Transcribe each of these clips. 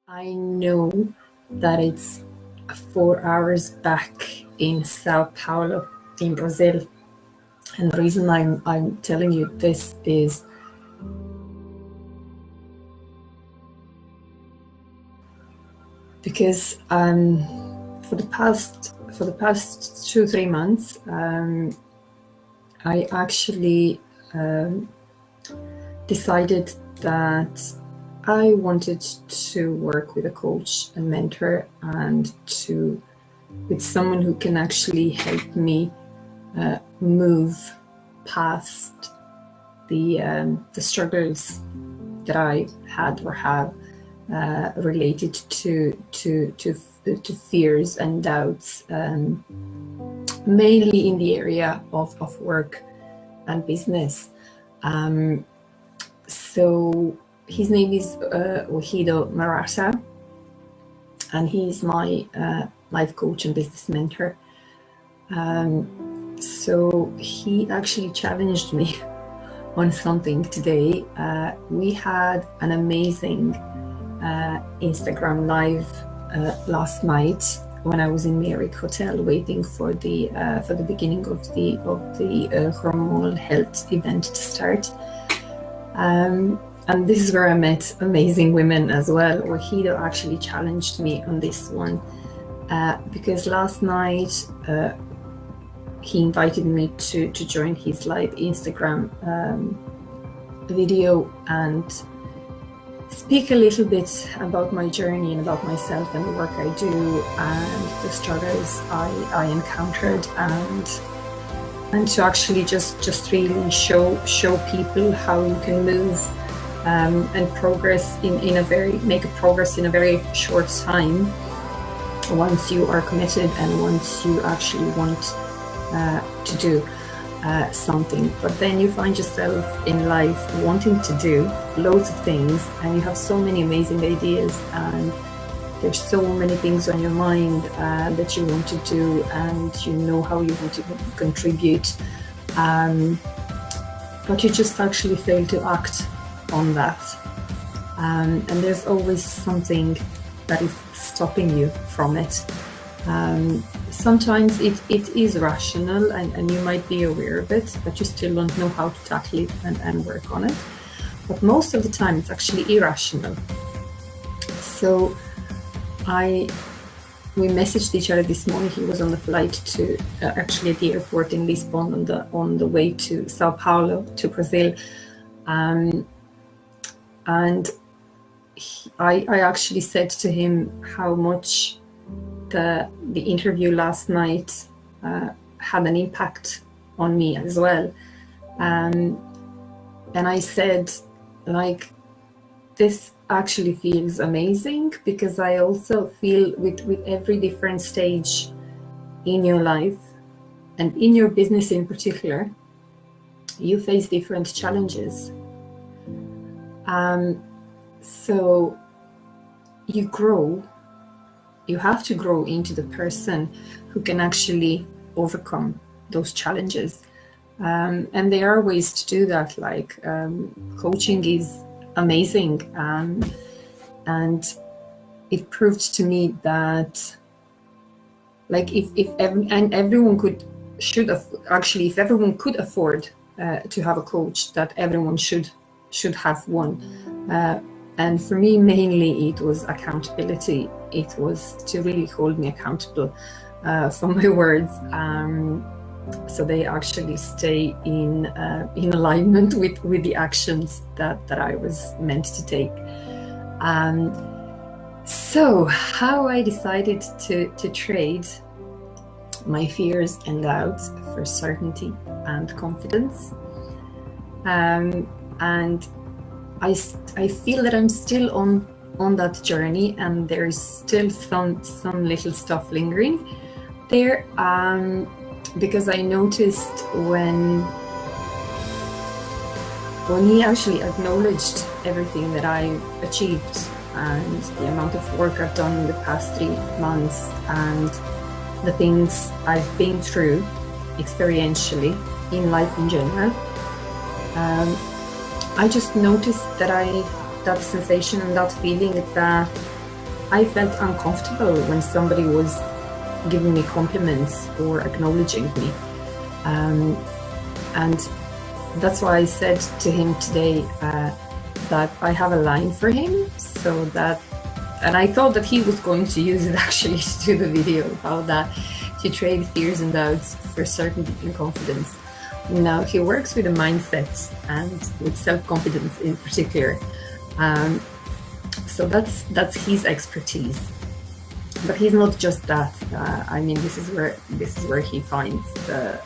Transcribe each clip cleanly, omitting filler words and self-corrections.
I know that it's 4 hours back in Sao Paulo in Brazil. And the reason I'm telling you this is because for the past 2-3 months I actually decided that I wanted to work with a coach and mentor and with someone who can actually help me move past the struggles that I had or have related to fears and doubts, mainly in the area of work and business. So his name is Wahido Marata, and he's my life coach and business mentor. So he actually challenged me on something today. We had an amazing Instagram live last night when I was in Merrick Hotel waiting for the beginning of the hormonal health event to start. And this is where I met amazing women as well. Wahido actually challenged me on this one because last night he invited me to join his live Instagram video and speak a little bit about my journey and about myself and the work I do and the struggles I encountered, and to actually just really show people how you can move and progress make a progress in a very short time once you are committed and once you actually want to do something. But then you find yourself in life wanting to do loads of things, and you have so many amazing ideas, and there's so many things on your mind that you want to do, and you know how you want to contribute, but you just actually fail to act on that, and there's always something that is stopping you from it. Sometimes it is rational and you might be aware of it, but you still don't know how to tackle it and work on it. But most of the time it's actually irrational. So we messaged each other this morning. He was on the flight to actually at the airport in Lisbon on the way to Sao Paulo, to Brazil. And I actually said to him how much the interview last night had an impact on me as well. And I said, like, this actually feels amazing because I also feel with every different stage in your life and in your business in particular, you face different challenges. So you grow. You have to grow into the person who can actually overcome those challenges. And there are ways to do that, like coaching is amazing. And it proved to me that, like, if everyone could afford to have a coach, that everyone should have one. And for me, mainly it was accountability. It was to really hold me accountable for my words, so they actually stay in alignment with the actions that I was meant to take. So how I decided to trade my fears and doubts for certainty and confidence, and I feel that I'm still on that journey, and there's still some little stuff lingering there, because I noticed when he actually acknowledged everything that I've achieved and the amount of work I've done in the past 3 months and the things I've been through experientially in life in general, I just noticed that that sensation and that feeling that I felt uncomfortable when somebody was giving me compliments or acknowledging me. And that's why I said to him today that I have a line for him, so that, and I thought that he was going to use it actually to do the video about that, to trade fears and doubts for certainty and confidence. Now, he works with a mindset and with self-confidence in particular. So that's his expertise. But he's not just that. I mean, this is where he finds the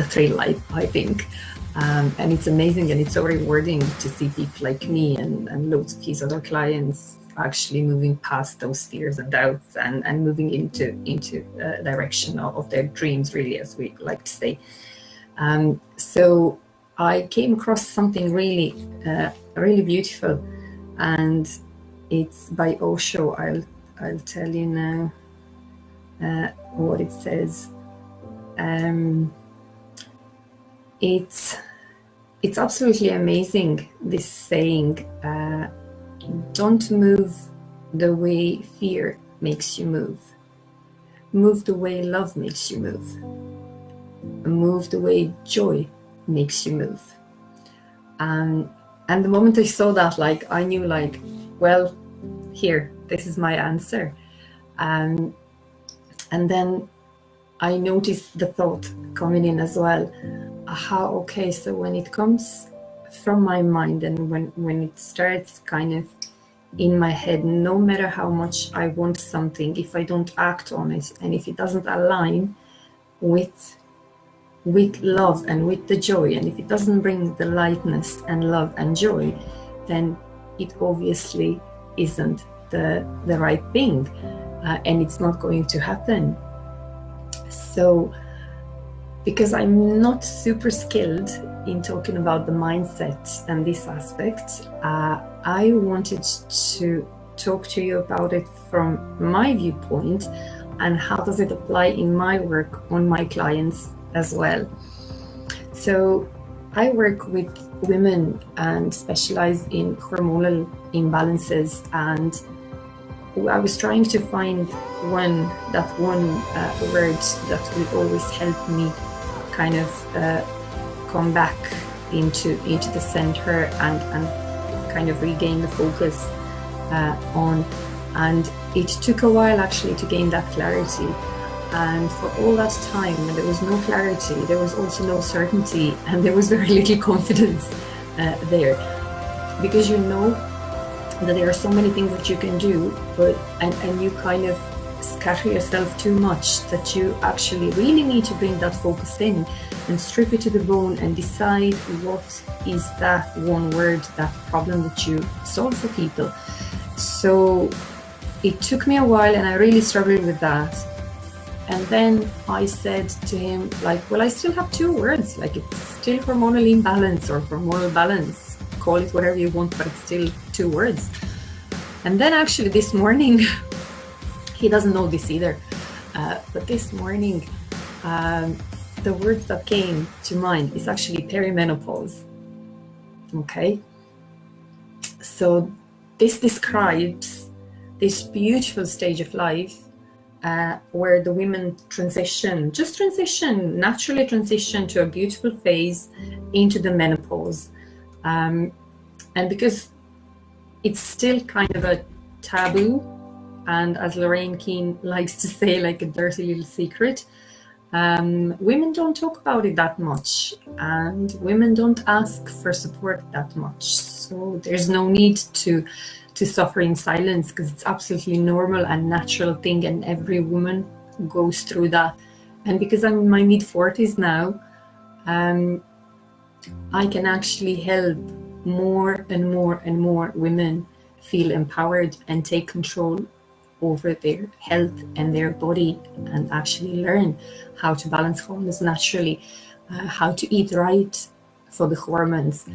thrill, I think. And it's amazing, and it's so rewarding to see people like me and loads of his other clients actually moving past those fears and doubts and moving into a direction of their dreams, really, as we like to say. So I came across something really beautiful, and it's by Osho. I'll tell you now what it says. It's absolutely amazing, this saying, don't move the way fear makes you move. Move the way love makes you move. Move the way joy makes you move. And the moment I saw that, like, I knew, like, well, here, this is my answer. And then I noticed the thought coming in as well. Aha, okay, so when it comes from my mind and when it starts kind of in my head, no matter how much I want something, if I don't act on it and if it doesn't align with love and with the joy, and if it doesn't bring the lightness and love and joy, then it obviously isn't the right thing, and it's not going to happen. So because I'm not super skilled in talking about the mindset and this aspect, I wanted to talk to you about it from my viewpoint and how does it apply in my work on my clients as well. So I work with women and specialize in hormonal imbalances, and I was trying to find one word that will always help me kind of come back into the center and kind of regain the focus on. And it took a while actually to gain that clarity. And for all that time, there was no clarity, there was also no certainty, and there was very little confidence there. Because you know that there are so many things that you can do, but and you kind of scatter yourself too much that you actually really need to bring that focus in and strip it to the bone and decide what is that one word, that problem that you solve for people. So it took me a while and I really struggled with that. And then I said to him, like, well, I still have two words, like it's still hormonal imbalance or hormonal balance, call it whatever you want, but it's still two words. And then actually this morning, he doesn't know this either, but this morning, the words that came to mind is actually perimenopause. Okay, so this describes this beautiful stage of life where the women naturally transition to a beautiful phase into the menopause. And because it's still kind of a taboo, and as Lorraine Keane likes to say, like a dirty little secret, women don't talk about it that much, and women don't ask for support that much. So there's no need to suffer in silence, because it's absolutely normal and natural thing, and every woman goes through that. And because I'm in my mid-40s now, I can actually help more and more and more women feel empowered and take control over their health and their body, and actually learn how to balance hormones naturally, how to eat right for the hormones,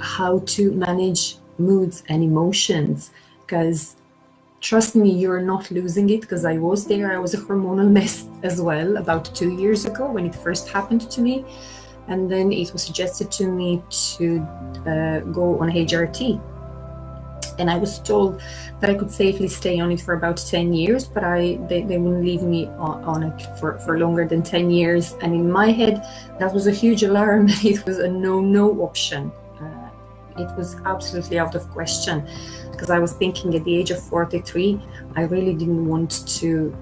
how to manage moods and emotions. Because trust me, you're not losing it, because I was there. I was a hormonal mess as well about 2 years ago when it first happened to me. And then it was suggested to me to go on HRT. And I was told that I could safely stay on it for about 10 years, but they wouldn't leave me on it for longer than 10 years. And in my head, that was a huge alarm. It was a no option. It was absolutely out of question, because I was thinking at the age of 43, I really didn't want to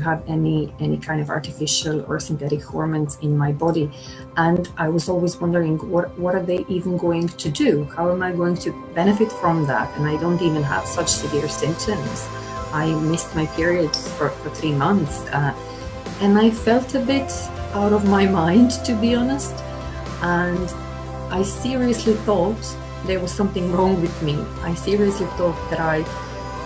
have any kind of artificial or synthetic hormones in my body. And I was always wondering, what are they even going to do? How am I going to benefit from that? And I don't even have such severe symptoms. I missed my period for 3 months. And I felt a bit out of my mind, to be honest. And I seriously thought there was something wrong with me. I seriously thought that I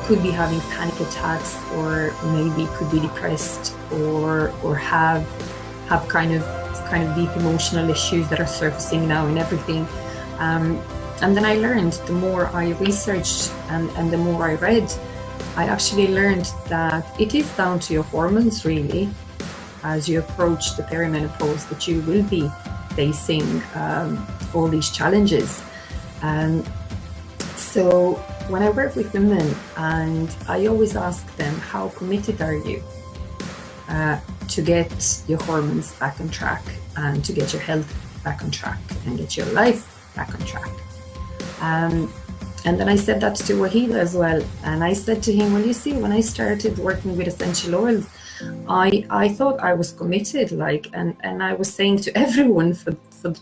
could be having panic attacks, or maybe could be depressed, or have kind of deep emotional issues that are surfacing now and everything. And then I learned, the more I researched and the more I read, I actually learned that it is down to your hormones, really, as you approach the perimenopause, that you will be facing all these challenges. So when I work with women, and I always ask them, how committed are you to get your hormones back on track, and to get your health back on track, and get your life back on track? And then I said that to Wahido as well. And I said to him, well, you see, when I started working with essential oils, I thought I was committed, and I was saying to everyone for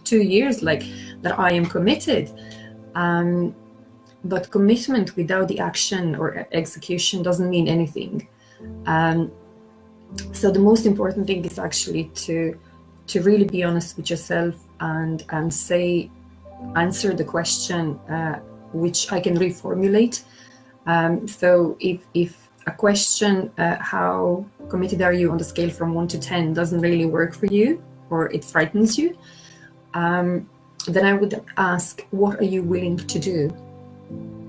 2 years, that I am committed. But commitment without the action or execution doesn't mean anything. So the most important thing is actually to really be honest with yourself, and answer the question, which I can reformulate. So if a question, how committed are you on the scale from 1 to 10, doesn't really work for you, or it frightens you, then I would ask, what are you willing to do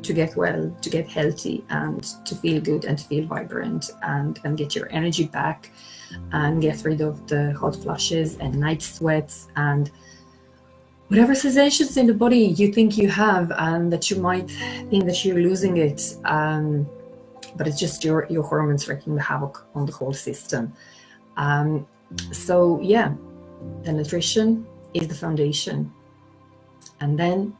to get well, to get healthy, and to feel good, and to feel vibrant, and get your energy back, and get rid of the hot flushes and night sweats, and whatever sensations in the body you think you have, and that you might think that you're losing it, but it's just your hormones wreaking the havoc on the whole system. So yeah, the nutrition is the foundation. And then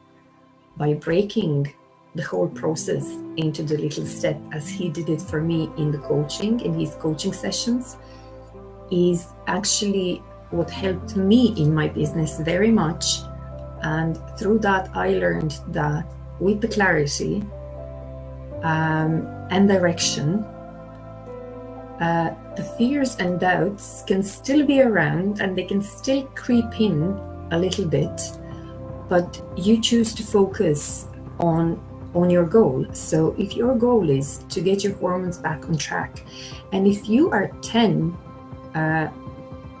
by breaking the whole process into the little step, as he did it for me in his coaching sessions, is actually what helped me in my business very much. And through that, I learned that with the clarity and direction, the fears and doubts can still be around, and they can still creep in a little bit, but you choose to focus on your goal. So if your goal is to get your hormones back on track, and if you are 10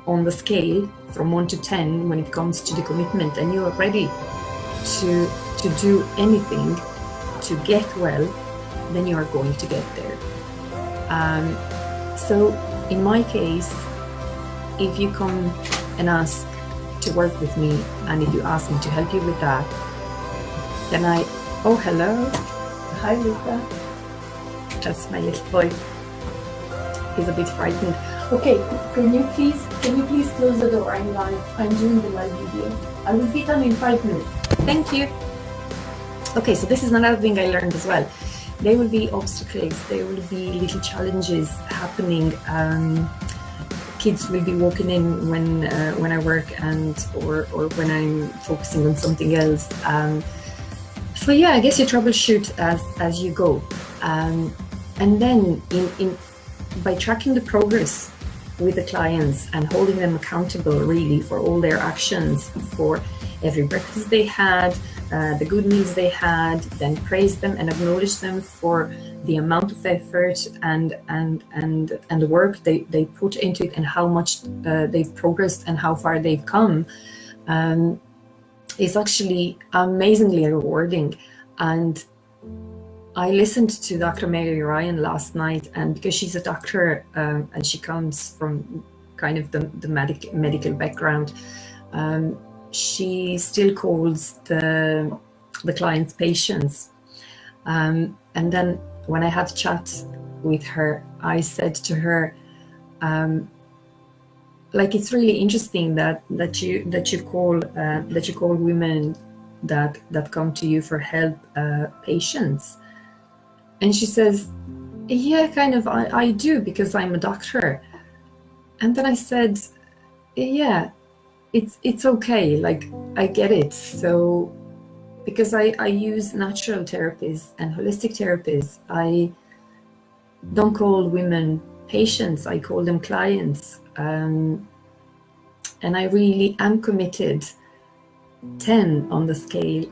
on the scale from 1 to 10 when it comes to the commitment, and you're ready to do anything to get well, then you are going to get there. So in my case, if you come and ask to work with me, and if you ask me to help you with that, then oh, hello. Hi, Luca. That's my little boy. He's a bit frightened. Okay, can you please close the door? I'm live. I'm doing the live video. I will be done in 5 minutes. Thank you. Okay, so this is another thing I learned as well. There will be obstacles. There will be little challenges happening. Kids will be walking in when I work, or when I'm focusing on something else. So yeah, I guess you troubleshoot as you go, and then by tracking the progress with the clients and holding them accountable, really, for all their actions, for every breakfast they had, the good meals they had, then praise them and acknowledge them for the amount of effort and the work they put into it, and how much they've progressed and how far they've come. Is actually amazingly rewarding. And I listened to Dr. Mary Ryan last night, and because she's a doctor and she comes from kind of the medical background, she still calls the clients patients. And then when I had chats with her, I said to her, like, it's really interesting that you call women that come to you for help patients. And she says, yeah, kind of, I do, because I'm a doctor. And then I said, yeah, it's okay, like, I get it. So because I use natural therapies and holistic therapies, I don't call women patients, I call them clients. And I really am committed, 10 on the scale,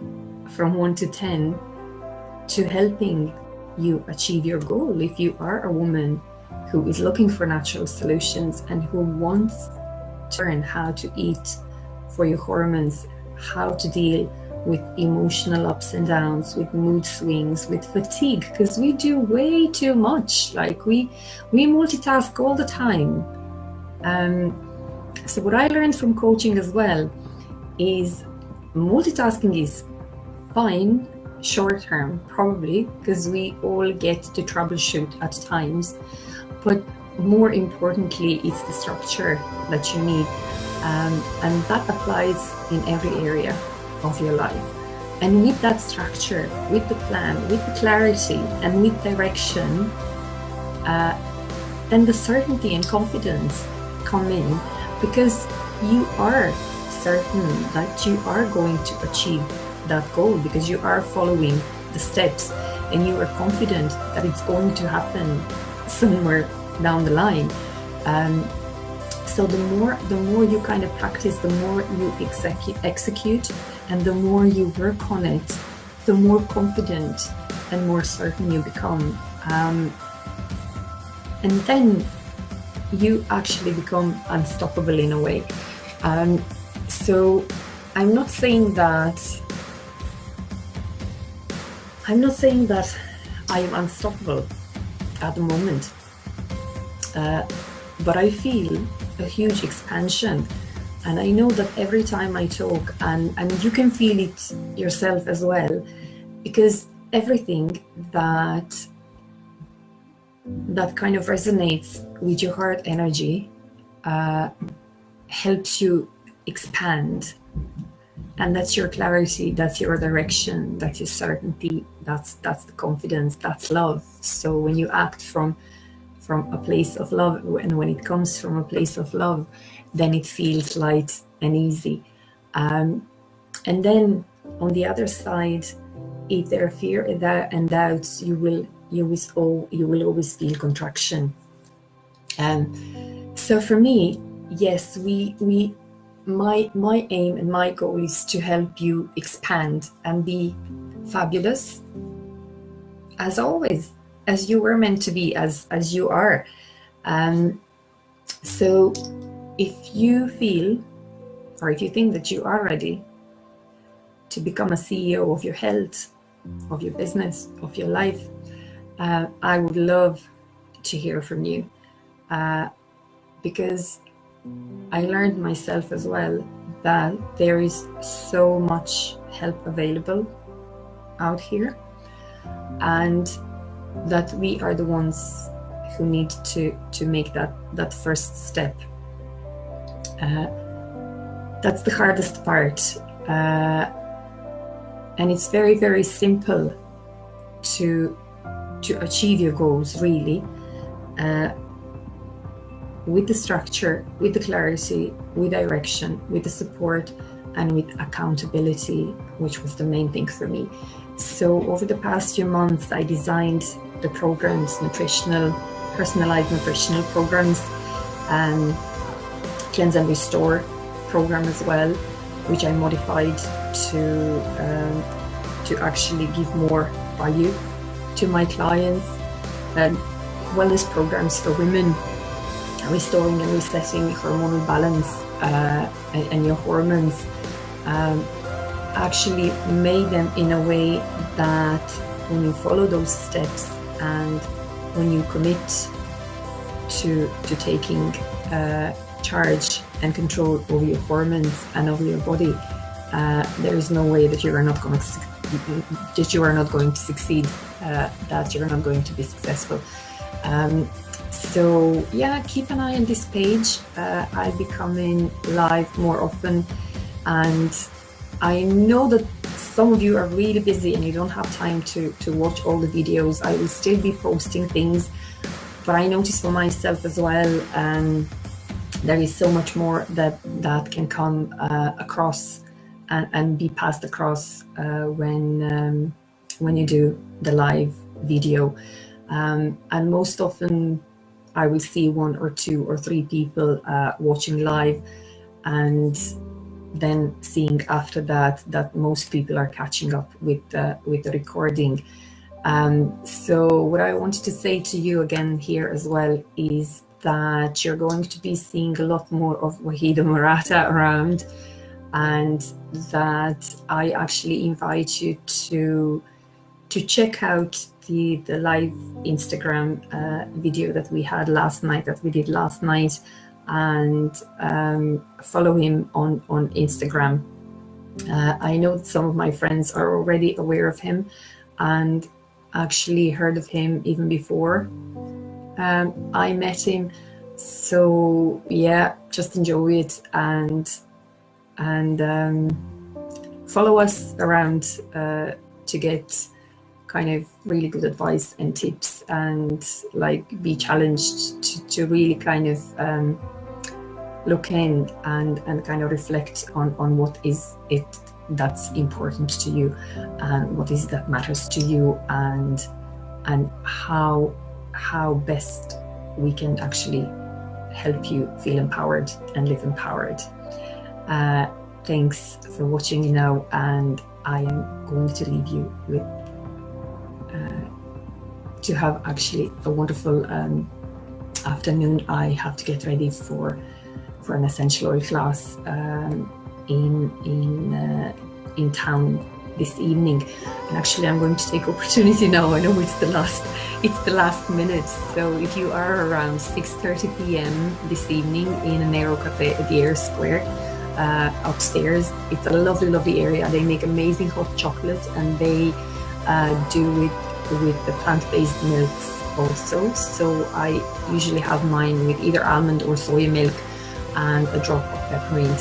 from 1 to 10, to helping you achieve your goal. If you are a woman who is looking for natural solutions and who wants to learn how to eat for your hormones, how to deal with emotional ups and downs, with mood swings, with fatigue, because we do way too much. Like, we multitask all the time. So what I learned from coaching as well is multitasking is fine short term, probably, because we all get to troubleshoot at times, but more importantly, it's the structure that you need, and that applies in every area of your life. And with that structure, with the plan, with the clarity, and with direction, then the certainty and confidence come in, because you are certain that you are going to achieve that goal, because you are following the steps and you are confident that it's going to happen somewhere down the line. So the more you kind of practice, the more you execute, and the more you work on it, the more confident and more certain you become. And then you actually become unstoppable in a way. So I'm not saying that I am unstoppable at the moment, but I feel a huge expansion. And I know that every time I talk, and you can feel it yourself as well, because everything that kind of resonates with your heart energy helps you expand. And that's your clarity, that's your direction, that's your certainty, that's the confidence, that's love. So when you act from a place of love, and when it comes from a place of love, then it feels light and easy. And then on the other side, if there are fear and doubts, you will always feel contraction. So for me, yes, my aim and my goal is to help you expand and be fabulous, as always, as you were meant to be, as you are. So if you feel, or if you think that you are ready to become a CEO of your health, of your business, of your life, I would love to hear from you, because I learned myself as well that there is so much help available out here, and that we are the ones who need to make that first step. That's the hardest part, and it's very, very simple to achieve your goals, really, with the structure, with the clarity, with direction, with the support, and with accountability, which was the main thing for me. So over the past few months, I designed the programs, personalized nutritional programs, and Cleanse and Restore program as well, which I modified to actually give more value to my clients, and wellness programs for women, restoring and resetting hormonal balance and your hormones. Actually made them in a way that when you follow those steps and when you commit to taking charge and control over your hormones and over your body, there is no way that you are not going to succeed. that you're not going to be successful. So yeah, keep an eye on this page. I'll be coming live more often, and I know that some of you are really busy and you don't have time to watch all the videos. I will still be posting things, but I notice for myself as well, there is so much more that can come across and be passed across when you do the live video. And most often I will see 1 or 2 or 3 people watching live, and then seeing after that most people are catching up with the recording. So what I wanted to say to you again here as well is that you're going to be seeing a lot more of Wahido Marata around, and that I actually invite you to check out the live Instagram video that we did last night, and follow him on Instagram. I know that some of my friends are already aware of him and actually heard of him even before I met him. So yeah, just enjoy it and follow us around to get kind of really good advice and tips, and like be challenged to really kind of look in and kind of reflect on what is it that's important to you, and what is that matters to you, and how best we can actually help you feel empowered and live empowered. Thanks for watching now, and I am going to leave you with to have actually a wonderful afternoon. I have to get ready for an essential oil class in town this evening, and actually I'm going to take opportunity now. I know it's the last minute, so if you are around 6:30 p.m. this evening in an Aero Cafe at the Air Square upstairs, it's a lovely area. They make amazing hot chocolate, and they do it with the plant-based milks also. So I usually have mine with either almond or soya milk and a drop of peppermint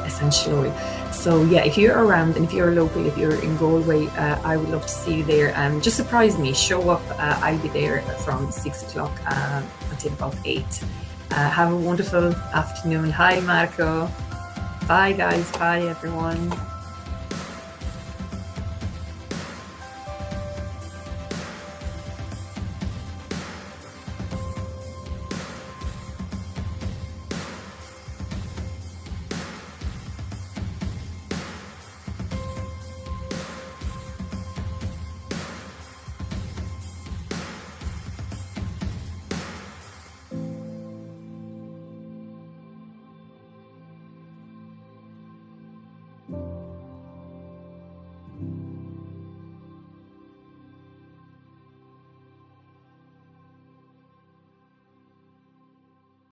essential oil. So yeah, if you're around and if you're local, if you're in Galway, I would love to see you there. Just surprise me, show up. I'll be there from 6 o'clock until about 8. Have a wonderful afternoon. Hi Marco. Bye guys. Bye everyone.